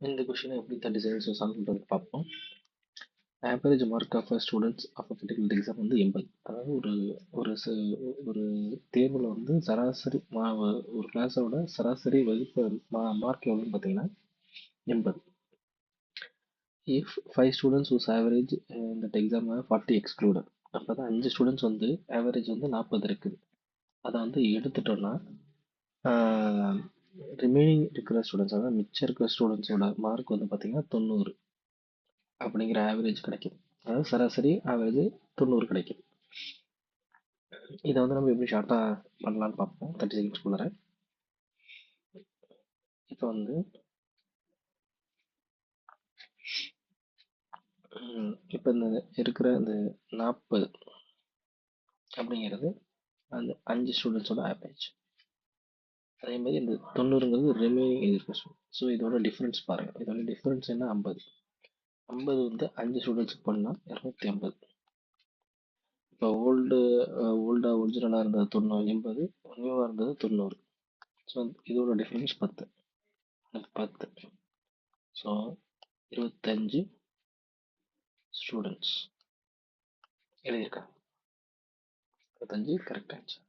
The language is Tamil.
இந்த கொஷினை எப்படி 37 சால்வ் பண்ணுறது பார்ப்போம். Average mark of students of particular exam வந்து 80. அதாவது ஒரு ஒரு ஒரு தேர்வில் வந்து சராசரி ஒரு கிளாஸோட சராசரி வகுப்பு மார்க் எவ்வளோன்னு பார்த்தீங்கன்னா 80. இஃப் 5 ஸ்டூடெண்ட்ஸ் whose ஆவரேஜ் இந்த எக்ஸாம் 40 எக்ஸ்க்ளூடட், அப்போ தான் 5 ஸ்டூடெண்ட்ஸ் வந்து ஆவரேஜ் வந்து 40 இருக்குது. அதை வந்து எடுத்துட்டோம்னா ரிமைனிங் இருக்கிற ஸ்டூடெண்ட்ஸ், அதாவது மிச்சம் இருக்கிற ஸ்டூடெண்ட்ஸோட மார்க் வந்து பார்த்தீங்கன்னா 90 அப்படிங்கிற ஆவரேஜ் கிடைக்கும். அதாவது சராசரி ஆவரேஜ் 90 கிடைக்கும். இதை வந்து நம்ம எப்படி ஷார்ட்டாக பண்ணலான்னு பார்ப்போம் 30 செகண்ட்ஸ்குள்ளார. இப்போ வந்து இப்போ இந்த இருக்கிற இந்த 40 அப்படிங்கிறது அந்த 5 ஸ்டூடெண்ட்ஸோட ஆவரேஜ். அதே மாதிரி இந்த 90ங்கிறது ரிமைனிங் இருக்கிற ஸ்டூடெண்ட். ஸோ இதோட டிஃப்ரென்ஸ் பாருங்கள். இதோட டிஃப்ரென்ஸ் என்ன? 50. 50 வந்து 5 ஸ்டூடெண்ட்ஸுக்கு பண்ணால் 250. இப்போ ஓல்டாக ஒரிஜினலாக இருந்தது 80, நியூவாக இருந்தது 90. ஸோ இதோட டிஃப்ரென்ஸ் 10. 10. ஸோ 25 ஸ்டூடெண்ட்ஸ் எழுதியிருக்காங்க. 25 கரெக்ட் ஆன்சர்.